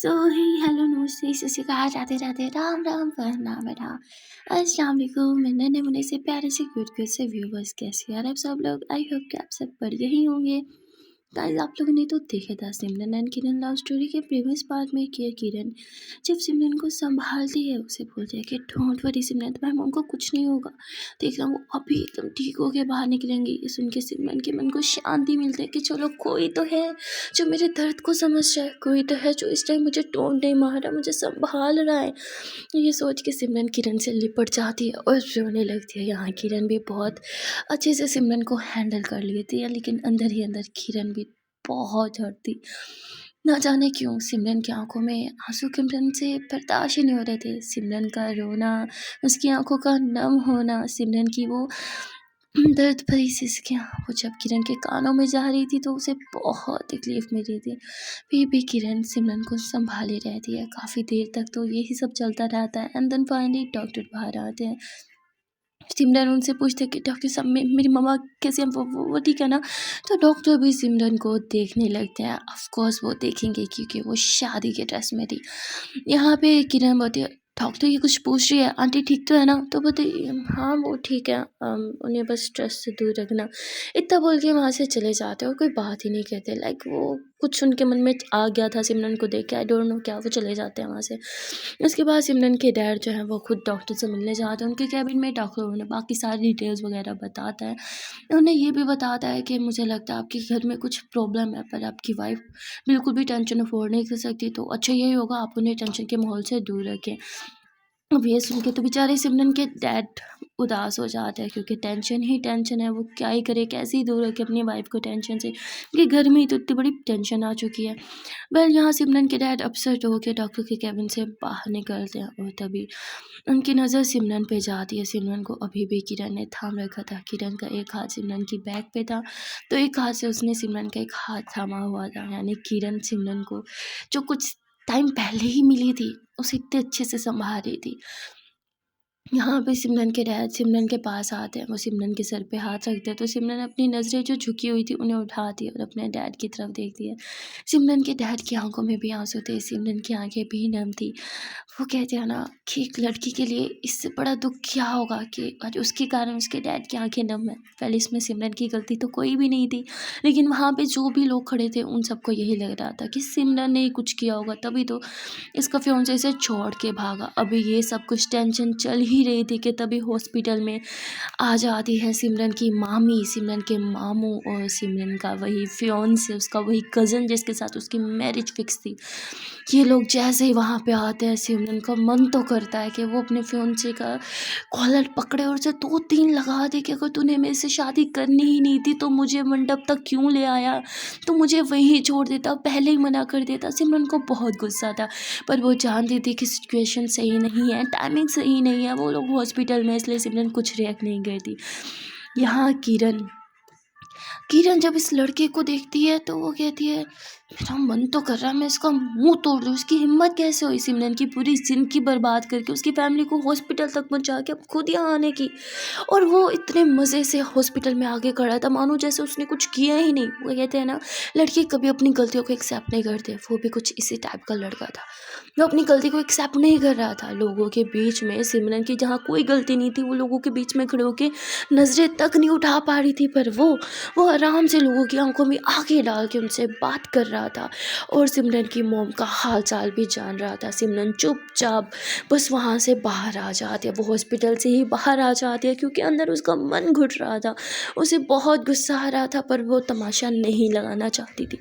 सो ही hello नमस्ते सत श्री अकाल राधे राधे राम राम प्रणाम बेटा अस्सलाम वालेकुम। मैं नन्हे मुन्ने से प्यारे से क्यूट से व्यूवर्स, कैसे यार आप सब लोग। आई होप कि आप सब बढ़िया ही होंगे। गाइस आप लोगों ने तो देखा था सिमरन एंड किरण लव स्टोरी के प्रीवियस पार्ट में कि किरण जब सिमरन को संभालती है उसे बोलती है कि डोंट वरी सिमरन, तुम्हारे मन को कुछ नहीं होगा, देखना वो अभी एकदम ठीक होके बाहर निकलेंगी। ये सुन के सिमरन के मन को शांति मिलती है कि चलो कोई तो है जो मेरे दर्द को समझ जाए, कोई तो है जो इस टाइम मुझे टोंट नहीं मार रहा, मुझे संभाल रहा है। ये सोच के सिमरन किरण से लिपट जाती है और रोने लगती है। यहाँ किरण भी बहुत अच्छे से सिमरन को हैंडल कर लेती है, लेकिन अंदर ही अंदर किरण भी बहुत हटती। ना जाने क्यों सिमरन की आंखों में आंसू किरण से बर्दाश्त ही नहीं हो रहे थे। सिमरन का रोना, उसकी आंखों का नम होना, सिमरन की वो दर्द भरी सिसकियाँ वो जब किरण के कानों में जा रही थी तो उसे बहुत तकलीफ मिल रही थी। फिर भी किरण सिमरन को संभाले रहती है। काफ़ी देर तक तो यही सब चलता रहता है एंड देन फाइनली डॉक्टर बाहर आते हैं। सिमरन उनसे पूछते कि डॉक्टर साहब मेरी मम्मा कैसे हैं, वो ठीक है ना। तो डॉक्टर भी सिमरन को देखने लगते हैं। ऑफ कोर्स वो देखेंगे क्योंकि वो शादी के ड्रेस में थी। यहाँ पे किरण बोलती है डॉक्टर ये कुछ पूछ रही है, आंटी ठीक तो है ना। तो बोलते हाँ वो ठीक है, उन्हें बस स्ट्रेस से दूर रखना। इतना बोल के वहाँ से चले जाते और कोई बात ही नहीं कहते। लाइक वो कुछ उनके मन में आ गया था सिमरन को देख के, आई डोंट नो क्या, वो चले जाते हैं वहाँ से। उसके बाद सिमरन के डैड जो है वो खुद डॉक्टर से मिलने जाते हैं। उनके कैबिन में डॉक्टर उन्हें बाकी सारी डिटेल्स वगैरह बताता है। उन्हें ये भी बताता है कि मुझे लगता है आपके घर में कुछ प्रॉब्लम है, पर आपकी वाइफ बिल्कुल भी टेंशन अफोर्ड नहीं कर सकती, तो अच्छा यही होगा आप उन्हें टेंशन के माहौल से दूर रखें। अब ये सुन के तो बेचारे सिमरन के डैड उदास हो जाते हैं क्योंकि टेंशन ही टेंशन है। वो क्या ही करे, कैसे ही दूर रखे अपनी वाइफ को टेंशन से, क्योंकि घर में ही तो इतनी बड़ी टेंशन आ चुकी है। वेल यहाँ सिमरन के डैड अपसेट होकर डॉक्टर के कैबिन से बाहर निकलते हैं और तभी उनकी नज़र सिमरन पे जाती है। सिमरन को अभी भी किरण ने थाम रखा था। किरण का एक हाथ सिमरन की बैक पे था तो एक हाथ से उसने सिमरन का एक हाथ थामा हुआ था। यानी किरण सिमरन को जो कुछ टाइम पहले ही मिली थी उसे इतने अच्छे से संभाल रही थी। यहाँ पे सिमरन के डैड सिमरन के पास आते हैं। वो सिमरन के सर पे हाथ रखते हैं तो सिमरन अपनी नज़रें जो झुकी हुई थी उन्हें उठाती है और अपने डैड की तरफ देखती है। सिमरन के डैड की आंखों में भी आंसू थे, सिमरन की आंखें भी नम थी। वो कहते हैं ना कि एक लड़की के लिए इससे बड़ा दुख क्या होगा कि आज उसके कारण उसके डैड की आंखें नम है। पहले इसमें सिमरन की गलती तो कोई भी नहीं थी, लेकिन वहाँ पे जो भी लोग खड़े थे उन सबको यही लग रहा था कि सिमरन ने ही कुछ किया होगा, तभी तो इसका फियांसे इसे छोड़ के भागा। अभी ये सब कुछ टेंशन चल ही रही थी कि तभी हॉस्पिटल में आ जाती है सिमरन की मामी, सिमरन के मामू और सिमरन का वही फियांसे, उसका वही कज़न जिसके साथ उसकी मैरिज फिक्स थी। ये लोग जैसे ही वहाँ पे आते हैं सिमरन का मन तो करता है कि वो अपने फियांसे का कॉलर पकड़े और उसे 2-3 लगा दे कि अगर तूने मेरे से शादी करनी ही नहीं थी तो मुझे मंडप तक क्यों ले आया, तो मुझे वहीं छोड़ देता, पहले ही मना कर देता। सिमरन को बहुत गुस्सा था पर वो जानती थी कि सिचुएशन सही नहीं है, टाइमिंग सही नहीं है, वो लोग हॉस्पिटल में, इसलिए सिमरन कुछ रिएक्ट नहीं करती। यहाँ किरण किरण जब इस लड़के को देखती है तो वो कहती है मेरा मन तो कर रहा है मैं इसका मुंह तोड़ दूँ। उसकी हिम्मत कैसे हुई सिमरन की पूरी जिंदगी बर्बाद करके उसकी फैमिली को हॉस्पिटल तक पहुंचा के अब खुद यहाँ आने की, और वो इतने मज़े से हॉस्पिटल में आके खड़ा था मानो जैसे उसने कुछ किया ही नहीं। वो कहते हैं ना लड़के कभी अपनी गलतियों को एक्सेप्ट नहीं करते, वो भी कुछ इसी टाइप का लड़का था। वो अपनी गलती को एक्सेप्ट नहीं कर रहा था। लोगों के बीच में सिमरन की जहाँ कोई गलती नहीं थी वो लोगों के बीच में खड़े होकर नज़रें तक नहीं उठा पा रही थी, पर वो आराम से लोगों की आंखों में आंखें डाल के उनसे बात कर रहा था और सिमरन की मॉम का हाल चाल भी जान रहा था। सिमरन चुपचाप बस वहाँ से बाहर आ जाती है, वो हॉस्पिटल से ही बाहर आ जाती है क्योंकि अंदर उसका मन घुट रहा था, उसे बहुत गुस्सा आ रहा था पर वो तमाशा नहीं लगाना चाहती थी।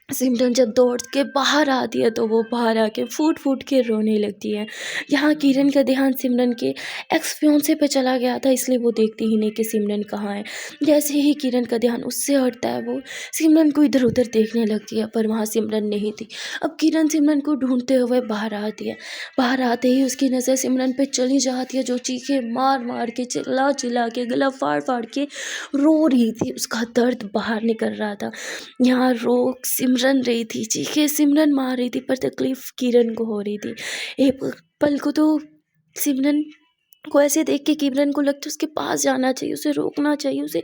सिमरन जब दौड़ के बाहर आती है तो वो बाहर आके फूट फूट के रोने लगती है। यहाँ किरण का ध्यान सिमरन के एक्स फियांसे पे चला गया था, इसलिए वो देखती ही नहीं कि सिमरन कहाँ है। जैसे ही किरण का ध्यान उससे हटता है वो सिमरन को इधर उधर देखने लगती है, पर वहाँ सिमरन नहीं थी। अब किरण सिमरन को ढूंढते हुए बाहर आती है। बाहर आते ही उसकी नज़र सिमरन पे चली जाती है जो चीखे मार मार के चिल्ला चिल्ला के गला फाड़ फाड़ के रो रही थी। उसका दर्द बाहर निकल रहा था। यहाँ रो सिमरन रही थी, चीखे सिमरन मार रही थी, पर तकलीफ किरण को हो रही थी। एक पल को तो सिमरन को ऐसे देख के किरण को लगता है उसके पास जाना चाहिए, उसे रोकना चाहिए, उसे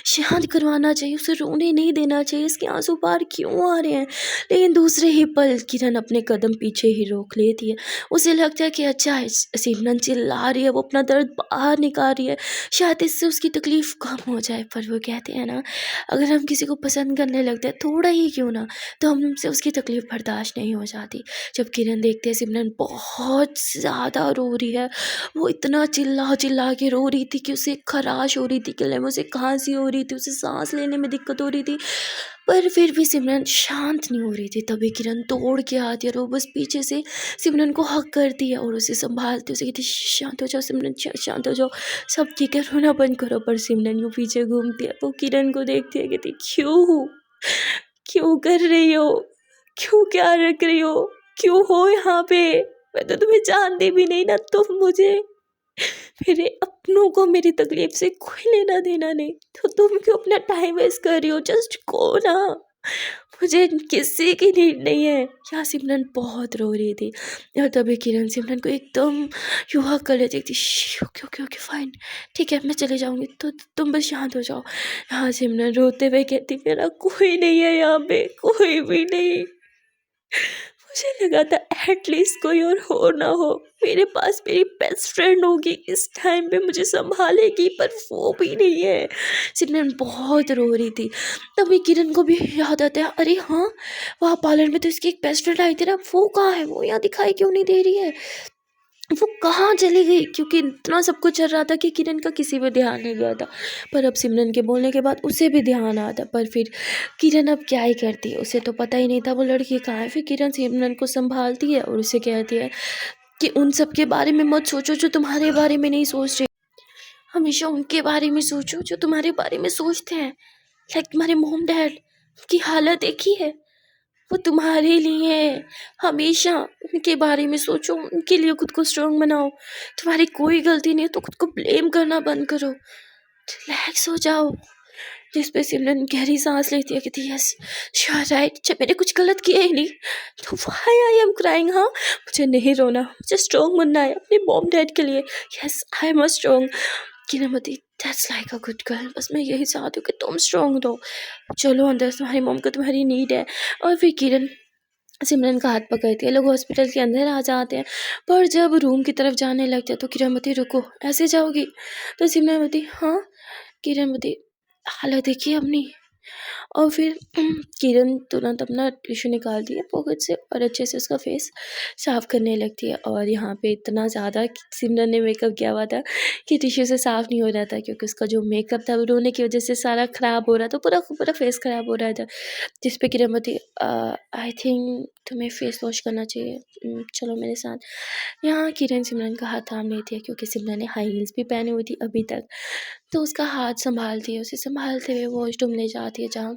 शांत करवाना चाहिए, उसे रोने नहीं देना चाहिए, इसके आंसू बाहर क्यों आ रहे हैं। लेकिन दूसरे ही पल किरण अपने कदम पीछे ही रोक लेती है। उसे लगता है कि अच्छा सिमरन चिल्ला रही है, वो अपना दर्द बाहर निकाल रही है, शायद इससे उसकी तकलीफ कम हो जाए। पर वो कहते हैं ना, अगर हम किसी को पसंद करने लगते हैं थोड़ा ही क्यों ना, तो हमसे उसकी तकलीफ बर्दाश्त नहीं हो जाती। जब किरण देखते हैं सिमरन बहुत ज़्यादा रो रही है, वो इतना चिल्ला चिल्ला के रो रही थी कि उसे खराश हो रही थी, गले में उसे खांसी हो रही थी, उसे सांस लेने में दिक्कत हो रही थी, पर फिर भी सिमरन शांत नहीं हो रही थी। तभी किरण दौड़ के आती है और वो बस पीछे से सिमरन को हक करती है और उसे संभालती है, उसे कहती है शांत हो जाओ सिमरन, शांत हो जाओ, सब ठीक है, रोना बंद करो। पर सिमरन यूँ पीछे घूमती है, वो किरण को देखती है, कहती क्यों क्यों कर रही हो, क्यों क्या रख रही हो, क्यों हो यहाँ पे, मैं तो तुम्हें जानती भी नहीं ना, तुम मुझे, मेरे अपनों को मेरी तकलीफ से कोई लेना देना नहीं, तो तुम क्यों अपना टाइम वेस्ट कर रही हो, जस्ट गो ना, मुझे किसी की नीड नहीं है। यहाँ सिमरन बहुत रो रही थी और तभी किरण सिमरन को एकदम युवा कर लेती थी, ओके ओके ओके फाइन, ठीक है मैं चले जाऊँगी, तो तुम बस शांत हो जाओ। यहाँ सिमरन रोते हुए कहती मेरा कोई नहीं है यहाँ पे, कोई भी नहीं, मुझे लगा था एटलीस्ट कोई और हो ना हो, मेरे पास मेरी बेस्ट फ्रेंड होगी इस टाइम पे मुझे संभालेगी, पर वो भी नहीं है। सिमरन बहुत रो रही थी। तभी किरण को भी याद आता है, अरे हाँ, वहाँ पार्लर में तो इसकी एक बेस्ट फ्रेंड आई थी ना, वो कहाँ है, वो यहाँ दिखाई क्यों नहीं दे रही है, वो कहाँ चली गई, क्योंकि इतना सब कुछ चल रहा था कि किरण का किसी पे ध्यान नहीं गया था। पर अब सिमरन के बोलने के बाद उसे भी ध्यान आता। पर फिर किरण अब क्या ही करती, उसे तो पता ही नहीं था वो लड़की कहाँ है। फिर किरण सिमरन को संभालती है और उसे कहती है कि उन सब के बारे में मत सोचो जो तुम्हारे बारे में नहीं सोच रहे, हमेशा उनके बारे में सोचो जो तुम्हारे बारे में सोचते हैं। लाइक तुम्हारे मोम डैड की हालत देखी है, वो तुम्हारे लिए है, हमेशा उनके बारे में सोचो, उनके लिए खुद को स्ट्रॉन्ग बनाओ। तुम्हारी कोई गलती नहीं है तो खुद को ब्लेम करना बंद करो, रिलैक्स हो जाओ। जिस पे सिमरन गहरी सांस लेती है, कहती है यस यू आर राइट, जब मैंने कुछ गलत किया ही नहीं तो व्हाई आई एम क्राइंग। हाँ, मुझे नहीं रोना, मुझे स्ट्रॉन्ग बनना है अपने मॉम डैड के लिए। Yes I am strong. Kiranmati that's like a good girl, बस मैं यही चाहती हूँ कि तुम स्ट्रॉन्ग रहो, चलो अंदर, तुम्हारी मॉम को तुम्हारी नीड है। और फिर किरण सिमरन का हाथ पकड़ती है, लोग हॉस्पिटल के अंदर आ जाते हैं। पर जब रूम की तरफ जाने लगते हैं तो किरणमती रुको, ऐसे जाओगी, तो सिमरन हाँ। किरणमती हालत देखिए अपनी। और फिर किरण तुरंत अपना टिश्यू निकालती है पॉकेट से और अच्छे से उसका फेस साफ़ करने लगती है। और यहाँ पे इतना ज़्यादा सिमरन ने मेकअप किया हुआ था कि टिश्यू से साफ़ नहीं हो रहा था, क्योंकि उसका जो मेकअप था वो रोने की वजह से सारा ख़राब हो रहा था, पूरा पूरा फेस ख़राब हो रहा था। जिस पे किरणमती आई थिंक तुम्हें फेस वॉश करना चाहिए, चलो मेरे साथ। यहाँ किरण सिमरन का हाथ थाम नहीं थी, क्योंकि सिमरन ने हाई हील्स भी पहनी हुई थी अभी तक, तो उसका हाथ संभालती है, उसे संभालते हुए वॉशरूम ले जाती है, जहाँ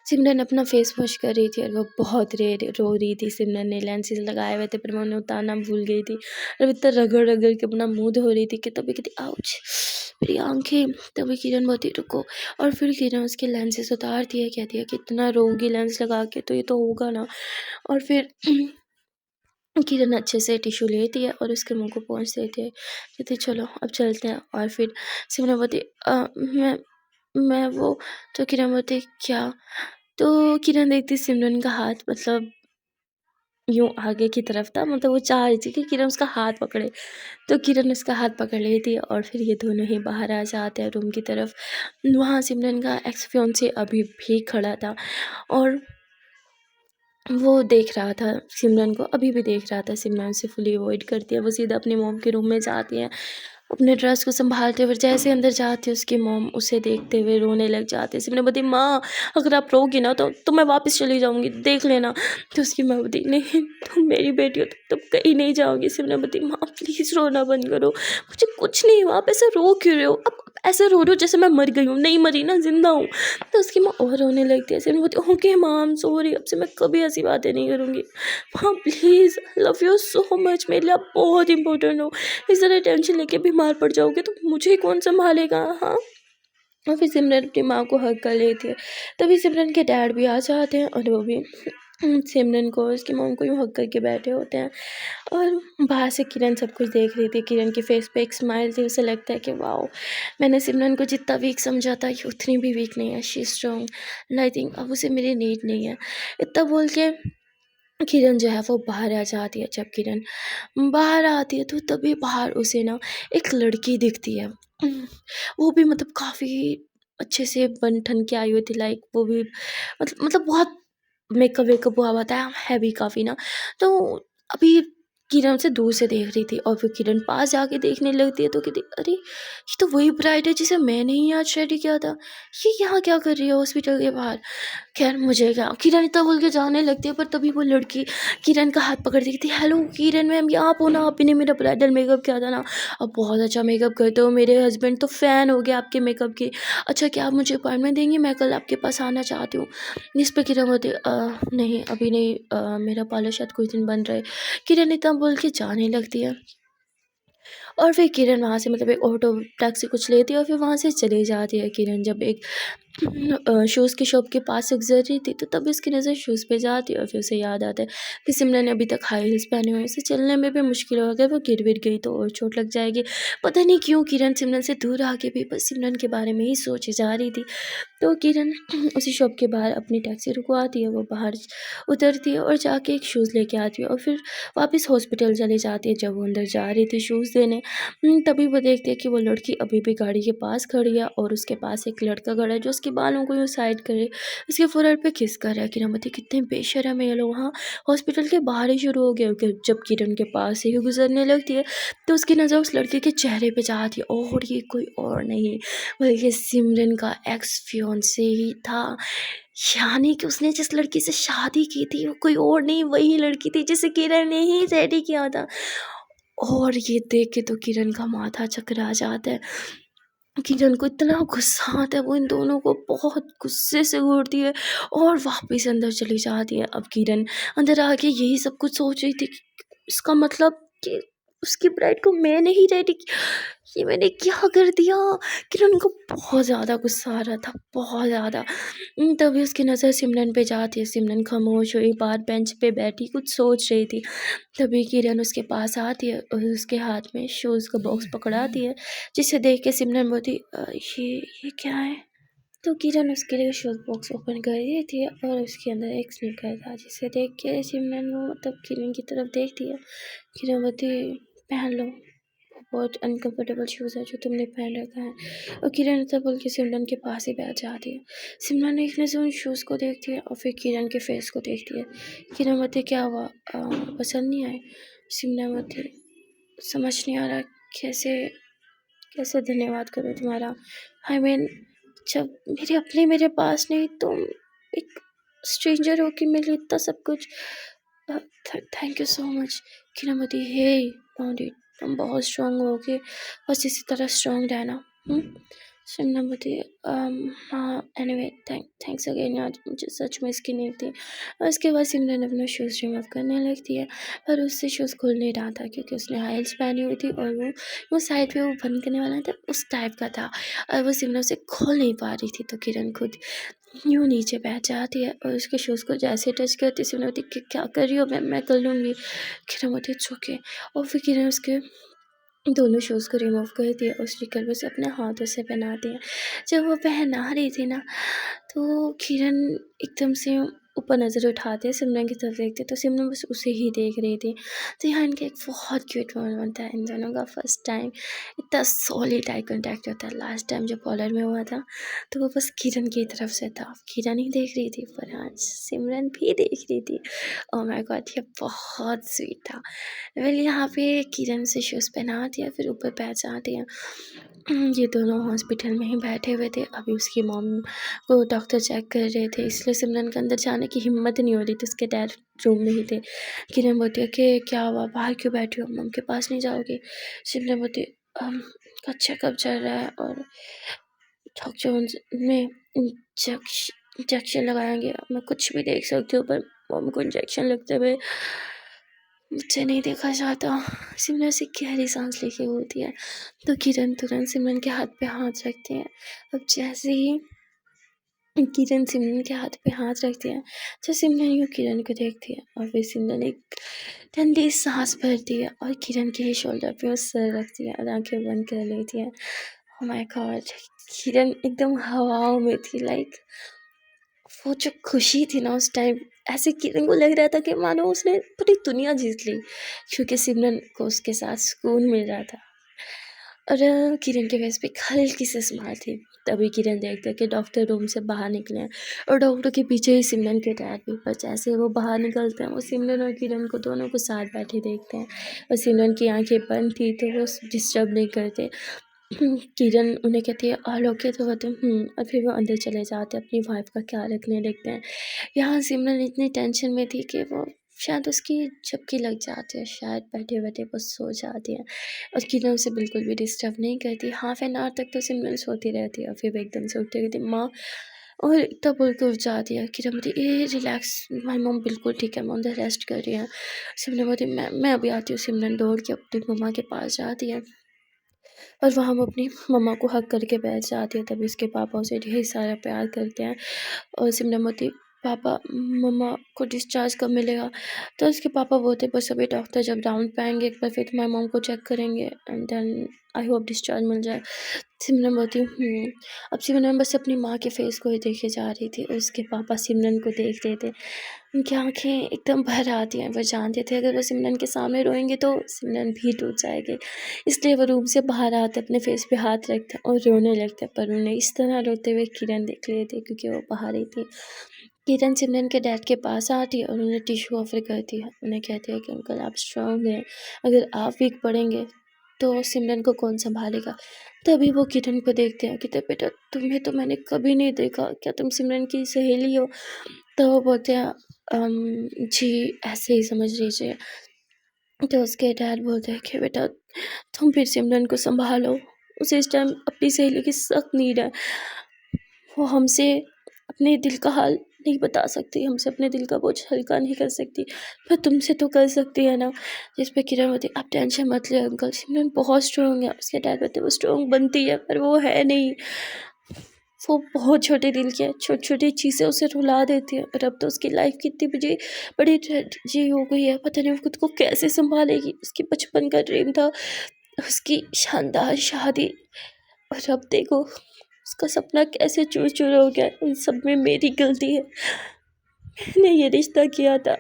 सिमरन अपना फेस वॉश कर रही थी और वो बहुत रो रही थी। सिमरन ने लेंसेज लगाए हुए थे पर मैं उन्हें उतारना भूल गई थी और इतना रगड़ रगड़ के अपना मुंह धो रही थी कि तभी कहती आउच मेरी आंखें। तभी किरण बोलती रुको, और फिर किरण उसके लेंसेज उतारती है, कहती है कि इतना रोगी लेंस लगा के, तो ये तो होगा ना। और फिर किरण अच्छे से टिश्यू लेती है और उसके मुंह को पोंछ देती है, कहती चलो अब चलते हैं। और फिर सिमरन बोलती मैं वो, तो किरण बोलती क्या, तो किरण देखती सिमरन का हाथ मतलब यूँ आगे की तरफ था, मतलब वो चाह रही थी कि किरण उसका हाथ पकड़े, तो किरण उसका हाथ पकड़ लेती है और फिर ये दोनों ही बाहर आ जाते हैं रूम की तरफ। वहाँ सिमरन का एक्स फियांसे अभी भी खड़ा था और वो देख रहा था सिमरन को, अभी भी देख रहा था। सिमरन उसे फुली अवॉइड करती है, वो सीधा अपनी मॉम के रूम में जाती है अपने ड्रेस को संभालते हुए। जैसे अंदर जाती है उसकी मॉम उसे देखते हुए रोने लग जाती है। सिमरन बोलती माँ अगर आप रोगी ना तो मैं वापस चली जाऊँगी, देख लेना। तो उसकी माँ बोलती नहीं तुम मेरी बेटी हो, तुम कहीं नहीं जाओगी। सिमरन बोलती माँ प्लीज़ रोना बंद करो, मुझे कुछ नहीं हुआ, आप ऐसे रो क्यों रहे हो, अब ऐसे रो रहे हो जैसे मैं मर गई हूँ, नहीं मरी ना, जिंदा हूँ। तो उसकी माँ और रोने लगती है। सिमरन बोलती ओके माँ आई एम सॉरी, अब से मैं कभी ऐसी बातें नहीं करूँगी। माँ please love you so much, मेरे लिए आप बहुत इंपॉर्टेंट हो, इस तरह टेंशन लेके बीमार पड़ जाओगे तो मुझे कौन संभालेगा। हाँ, और फिर सिमरन अपनी माँ को हग कर लेती है। तभी सिमरन के डैड भी आ जाते हैं और वो भी सिमरन को और उसकी मॉम को यूँ हग करके बैठे होते हैं और बाहर से किरण सब कुछ देख रही थी। किरण के फेस पे एक स्माइल थी, उसे लगता है कि वाओ! मैंने सिमरन को जितना वीक समझा था ये उतनी भी वीक नहीं है, she is strong and I think अब उसे मेरी नीड नहीं है। इतना बोल के किरण जो है वो बाहर आ जाती है। जब किरण बाहर आती है तो तभी बाहर उसे ना एक लड़की दिखती है। वो भी मतलब काफ़ी अच्छे से बन-ठन के आई हुई थी, लाइक वो भी मतलब बहुत मेकअप वेकअप हुआ हुआ था, है भी काफ़ी ना। तो अभी किरण उसे दूर से देख रही थी और फिर किरण पास जाके देखने लगती है तो कहती अरे! ये तो वही ब्राइड है जिसे मैंने ही आज रेडी किया था। ये यहाँ क्या कर रही है हॉस्पिटल के बाहर? खैर मुझे क्या, किरण इतना बोल के जाने लगती है पर तभी वो लड़की किरण का हाथ पकड़ के कहती है हेलो किरण मैम, ये आप हो ना? आप ही ने मेरा ब्राइडल मेकअप किया था ना? आप बहुत अच्छा मेकअप करते हो, मेरे हस्बैंड तो फ़ैन हो गए आपके मेकअप के। अच्छा क्या आप मुझे अपॉइंटमेंट देंगी? मैं कल आपके पास आना चाहती हूँ। इस पे किरण बोलती नहीं अभी नहीं, मेरा पार्लर शायद कुछ दिन बंद रहे। किरण इतना बोल के जाने लगती है और फिर किरण वहाँ से मतलब एक ऑटो टैक्सी कुछ लेती है और फिर वहाँ से चली जाती है। किरण जब एक शूज़ की शॉप के पास से गुज़र रही थी तो तभी उसकी नज़र शूज़ पे जाती है और फिर उसे याद आता है कि सिमरन ने अभी तक हाई हील्स पहने हुए हैं, इसे चलने में भी मुश्किल हो, अगर वो गिर विर गई तो और चोट लग जाएगी। पता नहीं क्यों किरण सिमरन से दूर आके भी बस सिमरन के बारे में ही सोचे जा रही थी। तो किरण उसी शॉप के बाहर अपनी टैक्सी रुकवाती है, वो बाहर उतरती है और जाके एक शूज़ लेके आती है और फिर वापस हॉस्पिटल चली जाती है। जब वो अंदर जा रही थी शूज़ देने, तभी वो देखती है कि वो लड़की अभी भी गाड़ी के पास खड़ी है और उसके पास एक लड़का खड़ा है जो उसके बालों को यूँ साइड करे, उसके फोrehead पे किस कर रहा है। किरण बोलती कितने बेशर्म है ये लोग, हाँ हॉस्पिटल के बाहर ही शुरू हो गया। जब किरण के पास से ही गुजरने लगती है तो उसकी नज़र उस लड़के के चेहरे पे जाती है और ये कोई और नहीं बल्कि सिमरन का एक्स फियांसे ही था। यानी कि उसने जिस लड़की से शादी की थी वो कोई और नहीं, वही लड़की थी जिसे किरण ने ही रेडी किया था। और ये देख के तो किरण का माथा चकरा जाता है। किरण को इतना गुस्सा आता है, वो इन दोनों को बहुत गुस्से से घूरती है और वापस अंदर चली जाती है। अब किरण अंदर आके यही सब कुछ सोच रही थी कि इसका मतलब कि उसकी ब्राइड को मैंने ही रेडी किया, ये मैंने क्या कर दिया। किरण को बहुत ज़्यादा गुस्सा आ रहा था, बहुत ज़्यादा। तभी उसकी नज़र सिमरन पे जाती है। सिमरन खामोश हुई बाहर बेंच पे बैठी कुछ सोच रही थी। तभी किरण उसके पास आती है और उसके हाथ में शूज़ का बॉक्स पकड़ाती है, जिसे देख के सिमरन बोलती ये क्या है? तो किरण उसके लिए शूज़ बॉक्स ओपन कर रही थी और उसके अंदर एक स्नीकर था, जिसे देख के सिमरन वो मतलब किरण की तरफ देखती है। किरण बोलती पहन लो, बहुत अनकंफर्टेबल शूज़ है जो तुमने पहन रखा है। और किरण तब बोल के सिमरन के पास ही बैठ जाती है। सिमरन एक नज़र उन शूज़ को देखती है और फिर किरण के फेस को देखती है। किरण बोलती क्या हुआ, पसंद नहीं आए? सिमरन बोलती समझ नहीं आ रहा कैसे कैसे धन्यवाद करूँ तुम्हारा। आई मीन जब मेरे अपने मेरे पास नहीं, तुम एक स्ट्रेंजर हो के मिले इतना सब कुछ। Thank you so much. Kiranmati hey पाउंडी, तुम बहुत स्ट्रांग होगे, बस इसी तरह स्ट्रांग रहना। शिमलामती हाँ एनीवे थैंक्स अगेन यार, मुझे सच में इसकी नीड थी। और उसके बाद सिमरन अपना शूज़ रिमूव करने लगती है पर उससे शूज़ खुल नहीं रहा था क्योंकि उसने हाई हील्स पहनी हुई थी और वो साइड पे वो बंद करने वाला था उस टाइप का था और वो सिमरन से खोल नहीं पा रही थी। तो किरण खुद यूँ नीचे बैठ जाती है और उसके शूज़ को जैसे टच करती सिमरन होती कि क्या कर रही हो, मैं कर लूँगी। किरण होती इट्स ओके। और फिर किरण उसके दोनों शूज़ को रिमूव करती है और स्टिकर बस अपने हाथों से पहनाती है। जब वो पहना रही थी ना तो किरण एकदम से ऊपर नज़र उठाते हैं, सिमरन की तरफ देखते तो सिमरन बस उसे ही देख रही थी। तो यहाँ इनका एक बहुत क्यूट मोमेंट था इन दोनों का फर्स्ट टाइम। इतना सॉलिड आई कॉन्टैक्ट होता है। लास्ट टाइम जब पार्लर में हुआ था तो वो बस किरण की तरफ से था, किरण ही देख रही थी पर आज सिमरन भी देख रही थी। ओह माय गॉड ये बहुत स्वीट था। वेल यहाँ पे किरण से शूज़ पहना दिया फिर ऊपर बैठ जाती है। ये दोनों हॉस्पिटल में ही बैठे हुए थे। अभी उसकी मॉम को डॉक्टर चेक कर रहे थे इसलिए सिमरन के अंदर जाने की हिम्मत नहीं हो रही थी, उसके डैड रूम में ही थे। किरण बोलती है कि क्या हुआ, बाहर क्यों बैठी हो, मॉम के पास नहीं जाओगी? सिमरन बोलती है का चेकअप चल रहा है और डॉक्टर में इंजेक्शन लगाएंगे, मैं कुछ भी देख सकती हूँ पर मॉम को इंजेक्शन लगते हुए मुझसे नहीं देखा जाता। सिमरन से गहरी सांस लेके बोलती है। तो किरण तुरंत सिमरन के हाथ पे हाथ रखते हैं। अब जैसे ही किरण सिमरन के हाथ पे हाथ रखती है। तो सिमरन यूँ किरण को देखती है और फिर सिमरन एक ठंडी सांस भरती है और किरण के शोल्डर पे वो सर रखती है और आंखें बंद कर लेती है। Oh my God! किरण एकदम हवाओं में थी, लाइक वो जो खुशी थी ना उस टाइम, ऐसे किरण को लग रहा था कि मानो उसने पूरी दुनिया जीत ली, क्योंकि सिमरन को उसके साथ सुकून मिल रहा था। और किरण के फेस पे एक हल्की सी स्माइल थी। तभी किरण देखता है कि डॉक्टर रूम से बाहर निकले हैं और डॉक्टर के पीछे ही सिमरन के डैड भी। पर जैसे वो बाहर निकलते हैं, वो सिमरन और किरण को दोनों को साथ बैठे देखते हैं और सिमरन की आंखें बंद थी तो वो डिस्टर्ब नहीं करते। किरण उन्हें कहती है ऑल ओके, तो कहते हैं और फिर वो अंदर चले जाते हैं, अपनी वाइफ का ख्याल रखने लगते हैं। यहाँ सिमरन इतनी टेंशन में थी कि वो शायद उसकी झपकी लग जाती है, शायद बैठे बैठे वो सो जाती है और किरण उसे बिल्कुल भी डिस्टर्ब नहीं करती। हाफ एन आवर तक तो सिमरन सोती रहती है और फिर वो एकदम से उठते कहती माँ, और तब बोल के उठ जाती है। किरण बोलती ए रिलैक्स, माई मॉम बिल्कुल ठीक है, मैं उधर रेस्ट कर रही हूँ। सिमरन बोलती मैं अभी आती हूँ। सिमरन दौड़ के अपनी मम्मा के पास जाती है और वहाँ वो अपनी मम्मा को हग करके बैठ जाती है। तभी उसके पापा उसे ढेर सारा प्यार करते हैं और सिमरन बोलती पापा मम्मा को डिस्चार्ज कब मिलेगा? तो उसके पापा बोलते बस अभी डॉक्टर जब राउंड पे आएंगे एक बार फिर तुम्हारी मॉम को चेक करेंगे and then I hope discharge मिल जाए। सिमरन बोलती अब सिमरन बस अपनी माँ के फेस को ही देखे जा रही थी और उसके पापा सिमरन को देख रहे थे। उनकी आंखें एकदम भर आती हैं। वो जानते थे अगर वो सिमरन के सामने रोएंगे तो सिमरन भी टूट जाएगी, इसलिए वो रूम से बाहर आते अपने फेस पे हाथ रखते और रोने लगते। पर उन्हें इस तरह रोते हुए किरण देख लिए थे क्योंकि वो बाहर ही थी। किरण सिमरन के डैड के पास आती है और उन्हें टिश्यू ऑफर करती है। उन्हें कहती है कि अंकल आप स्ट्रांग हैं, अगर आप वीक पड़ेंगे तो सिमरन को कौन संभालेगा? तभी वो किरण को देखते हैं, कहते बेटा तुम्हें तो मैंने कभी नहीं देखा, क्या तुम सिमरन की सहेली हो? तो वो बोलते हैं जी ऐसे ही समझ लीजिए। तो उसके डैड बोलते हैं कि बेटा तुम फिर सिमरन को संभालो, उसे इस टाइम अपनी सहेली की सख्त नीड है। वो हमसे अपने दिल का हाल नहीं बता सकती, हमसे अपने दिल का बोझ हल्का नहीं कर सकती, पर तुमसे तो कर सकती है ना। जिस पे किरण होती आप टेंशन मत ले अंकल, सिमरन बहुत स्ट्रॉन्ग है। उसके डैड बोलते वो स्ट्रॉन्ग बनती है पर वो है नहीं, वो बहुत छोटे दिल की है, छोटी छोटी चीज़ें उसे रुला देती है। और अब तो उसकी लाइफ की इतनी बड़ी ट्रेजेडी हो गई है, पता नहीं वो खुद को कैसे संभालेगी। उसकी बचपन का ड्रीम था उसकी शानदार शादी, और अब देखो उसका सपना कैसे चूर चूर हो गया। इन सब में मेरी गलती है, मैंने ये रिश्ता किया था,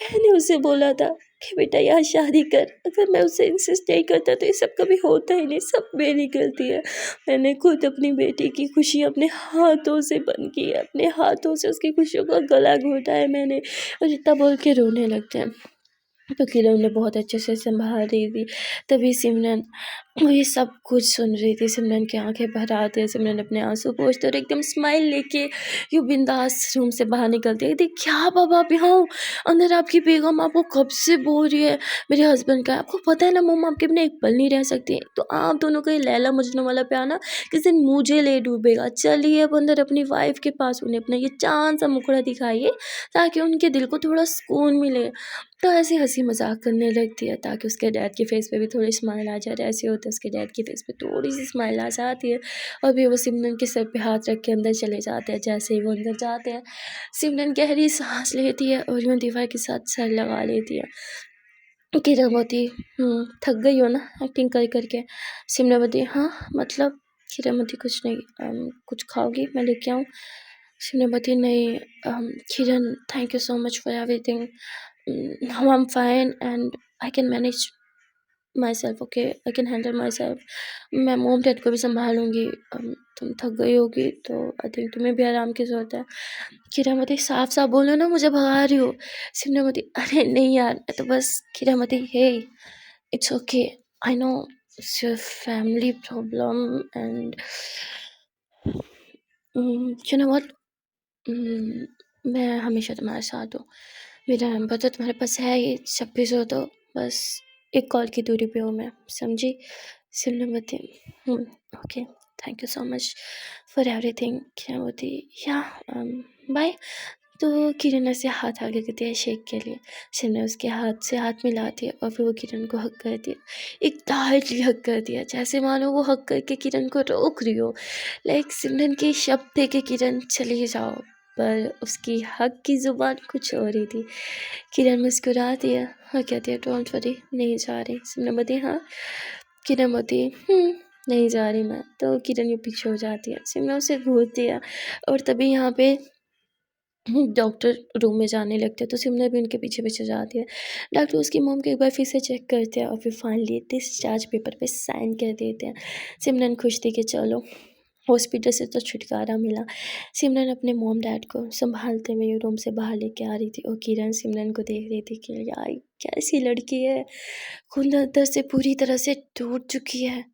मैंने उसे बोला था कि बेटा यहाँ शादी कर। अगर मैं उसे इंसिस्ट नहीं करता तो ये सब कभी होता ही नहीं, सब मेरी गलती है। मैंने खुद अपनी बेटी की खुशी अपने हाथों से बंद की है, अपने हाथों से उसकी खुशियों का गला घोटा है मैंने। और इतना बोल के रोने लगते हैं। तो किरण उन्हें बहुत अच्छे से संभाल रही थी। तभी सिमरन वो ये सब कुछ सुन रही थी। सिमरन की आंखें भर आते, सिमरन अपने आंसू पोंछते और एकदम स्माइल लेके यूँ बिंदास रूम से बाहर निकलती है। देख क्या पापा आप यहाँ हो? अंदर आपकी बेगम आपको कब से बोल रही है मेरे हस्बैंड का। आपको पता है ना मम्मा आपके बिना एक पल नहीं रह सकती। तो आप दोनों का ये लैला मजनू वाला प्यार ना किस दिन मुझे ले डूबेगा। चलिए अब अंदर अपनी वाइफ के पास उन्हें अपना ये चांद सा मुखड़ा दिखाइए ताकि उनके दिल को थोड़ा सुकून मिले। तो ऐसे हंसी मजाक करने लगती है ताकि उसके डैड के फेस पे भी थोड़ी स्माइल आ जाए। ऐसे होता है उसके डैड के फेस पे थोड़ी सी स्माइल आ जाती है और फिर वो सिमरन के सर पे हाथ रख के अंदर चले जाते हैं। जैसे ही वो अंदर जाते हैं सिमरन गहरी सांस लेती है और यूँ दीवार के साथ सर लगा लेती है। किरणवती थक गई हो ना एक्टिंग कर करके? सिमरवती हाँ मतलब। किरणवती कुछ नहीं, कुछ खाओगी मैं लेके आऊँ? सिमरवती नहीं। Kiran thank you so much for everything, now I'm fine and I can manage myself, okay, I can handle myself। मैं मॉम डैड को भी संभालूंगी। तुम थक गई होगी तो आई थिंक तुम्हें भी आराम की ज़रूरत है। किरामती साफ साफ बोलो ना, मुझे भगा रही हो? सिमरमती अरे नहीं यार मैं तो बस। Kiramati hey it's okay, I know it's your family problem and you know what, मैं हमेशा तुम्हारे साथ हूँ। मेरा नंबर तो तुम्हारे पास है ही, जब भी हो तो बस एक कॉल की दूरी पे हूँ मैं, समझी? Simarmati okay, thank you so much for everything. Kiramati yeah bye. तो किरण ऐसे हाथ आगे करती है शेक के लिए। सिमरन उसके हाथ से हाथ मिलाती है और फिर वो किरण को हग करती है। एक टाइटली हग कर दिया, जैसे मानो वो हग करके किरण को रोक रही हो। लाइक सिमरन के शब्द थे कि किरण चली जाओ, पर उसकी हग की ज़ुबान कुछ और ही थी। किरण मुस्कुराती है और कहती है डोंट वरी, नहीं जा रही। सिमरन बोलती है हाँ। किरण बोलती है नहीं जा रही मैं। तो किरण ये पीछे हो जाती है। सिमरन उसे घूरती है और तभी यहाँ पे डॉक्टर रूम में जाने लगते हैं, तो सिमरन भी उनके पीछे पीछे जाती है। डॉक्टर उसकी मॉम को एक बार फिर से चेक करते हैं और फिर फाइनली डिस्चार्ज पेपर पे साइन कर देते हैं। सिमरन खुश थी कि चलो हॉस्पिटल से तो छुटकारा मिला। सिमरन अपने मॉम डैड को संभालते हुए रूम से बाहर लेके आ रही थी और किरण सिमरन को देख रही थी कि यार कैसी लड़की है, खुद अंदर से पूरी तरह से टूट चुकी है।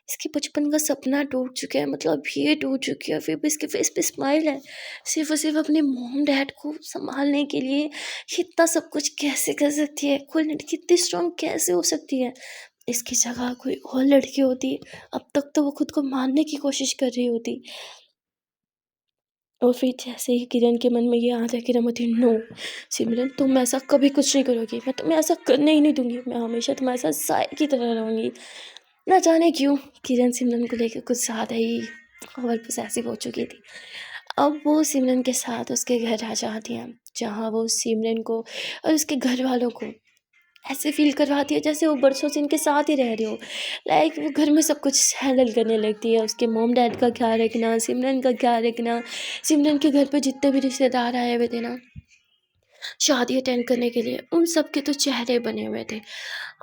इसके बचपन का सपना टूट चुका है, मतलब ये टूट चुकी है, फिर भी इसके फेस पे स्माइल है। सिर्फ और सिर्फ अपने मॉम डैड को संभालने के लिए ये इतना सब कुछ कैसे कर सकती है। कोई लड़की इतनी स्ट्रांग कैसे हो सकती है। इसकी जगह कोई और लड़की होती, अब तक तो वो खुद को मारने की कोशिश कर रही होती। और फिर जैसे ही किरण के मन में ये आता है, किरण बोलती नो सिमरन, तुम ऐसा कभी कुछ नहीं करोगी, मैं तुम्हें ऐसा करने ही नहीं दूंगी, मैं हमेशा तुम्हारे साथ साय की तरह रहूँगी। ना जाने क्यों किरण सिमरन को लेकर कुछ ज़्यादा ही ओवर पोसेसिव हो चुकी थी। अब वो सिमरन के साथ उसके घर आ जाती हैं, जहाँ वो सिमरन को और उसके घर वालों को ऐसे फील करवाती है जैसे वो बरसों से इनके साथ ही रह रही हो। लाइक वो घर में सब कुछ हैंडल करने लगती है, उसके मॉम डैड का ख्याल रखना, सिमरन का ख्याल रखना। सिमरन के घर पे जितने भी रिश्तेदार आए हुए थे ना शादी अटेंड करने के लिए, उन सब के तो चेहरे बने हुए थे।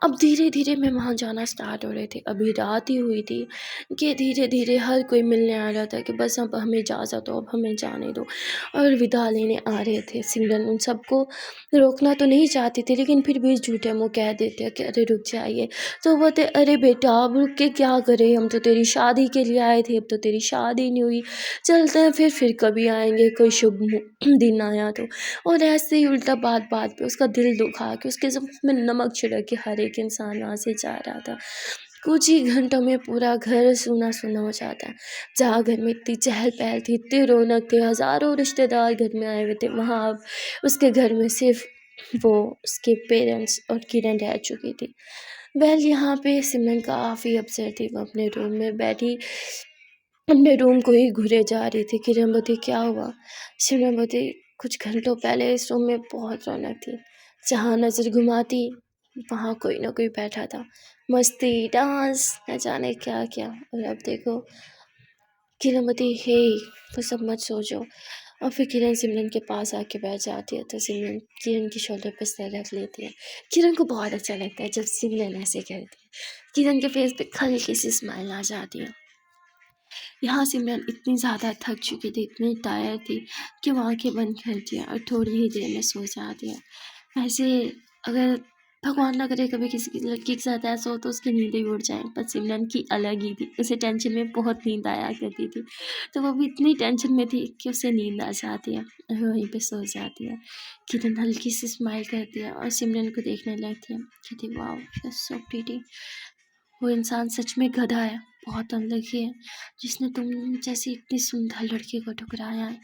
अब धीरे धीरे मेहमान जाना स्टार्ट हो रहे थे। अभी रात ही हुई थी कि धीरे धीरे हर कोई मिलने आ रहा था कि बस अब हमें इजाज़त दो, अब हमें जाने दो, और विदा लेने आ रहे थे। सिमरन उन सबको रोकना तो नहीं चाहती थी, लेकिन फिर भी झूठे मुँह कह देते हैं कि अरे रुक जाइए। तो वो बोलते अरे बेटा अब रुक के क्या करें, हम तो तेरी शादी के लिए आए थे, अब तो तेरी शादी नहीं हुई, चलते हैं फिर कभी आएंगे, कोई शुभ दिन आया तो। और ऐसे ही उल्टा बात बात पे उसका दिल दुखा के उसके ज़ुबान में नमक छिड़क के हर एक इंसान वहाँ से जा रहा था। कुछ ही घंटों में पूरा घर सूना सूना हो जाता है। जहाँ घर में इतनी चहल पहल थी, इतनी रौनक थी, हज़ारों रिश्तेदार घर में आए हुए थे, वहाँ अब उसके घर में सिर्फ वो, उसके पेरेंट्स और किरण रह चुकी थी। यहाँ पे सिमरन काफ़ी अपसेट थी। वो अपने रूम में बैठी अपने रूम को ही घूरे जा रही थी। किरण बोली क्या हुआ। सिमरन बोली कुछ घंटों पहले इस रूम में बहुत रौनक थी, जहाँ नज़र घुमाती वहाँ कोई ना कोई बैठा था, मस्ती डांस न जाने क्या क्या, और अब देखो। किरण बोली हे वो सब मत सोचो। और फिर किरण सिमरन के पास आके बैठ जाती है, तो सिमरन किरण की शोल्डर पर सर रख लेती है। किरण को बहुत अच्छा लगता है जब सिमरन ऐसे करती है। किरण के फेस पे हल्की सी स्माइल आ जाती है। यहाँ सिमरन इतनी ज़्यादा थक चुकी थी, इतनी टायर्ड थी कि वो आँखें बंद करती है और थोड़ी ही देर में सो जाती है। वैसे अगर भगवान ना करे कभी किसी की लड़की के साथ ऐसा हो तो उसकी नींद ही उड़ जाए, पर सिमरन की अलग ही थी। उसे टेंशन में बहुत नींद आया करती थी, तो वो भी इतनी टेंशन में थी कि उसे नींद आ जाती है और वहीं पे सो जाती है। किरण हल्की सी स्माइल करती है और सिमरन को देखने लगती है, कहती wow you are so pretty. वो इंसान सच में गधा है, बहुत अनलकी है जिसने तुम जैसी इतनी सुंदर लड़की को ठुकराया है।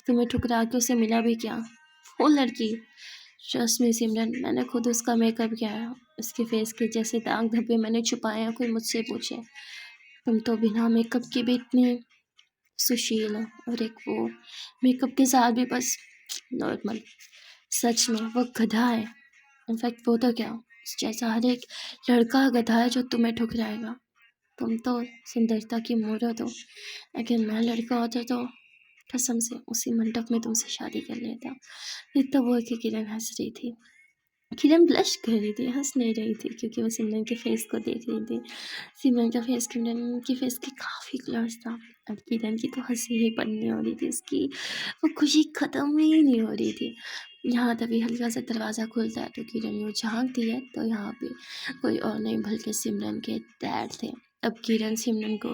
तुम्हें ठुकरा के उसे मिला भी क्या, वो लड़की। ट्रस्ट मी सिमरन, मैंने खुद उसका मेकअप किया है, उसके फेस के जैसे दाग धब्बे मैंने छुपाए हैं, कोई मुझसे पूछे। तुम तो बिना मेकअप के भी इतनी सुशील हो, और एक वो मेकअप के साथ भी बस नॉर्मल। सच में वो गधा है। इनफैक्ट वो तो क्या, जैसा हर एक लड़का गधा है जो तुम्हें ठुकराएगा। तुम तो सुंदरता की मूरत हो, अगर मैं लड़का होता तो कसम से उसी मंडप में तुमसे शादी कर लेता। इतना बोल के किरण हंस रही थी। किरण ब्लश कर रही थी, हंस नहीं रही थी, क्योंकि वो सिमरन के फेस को देख रही थी। सिमरन का फेस किरण की फेस के काफ़ी क्लोज था। अब किरण की तो हंसी ही बंद नहीं हो रही थी, उसकी वो खुशी ख़त्म ही नहीं हो रही थी। यहाँ तभी हल्का सा दरवाज़ा खुलता है तो किरण यूँ झाँकती है, तो यहाँ पे कोई और नहीं बल्कि सिमरन के डैड थे। अब किरण सिमरन को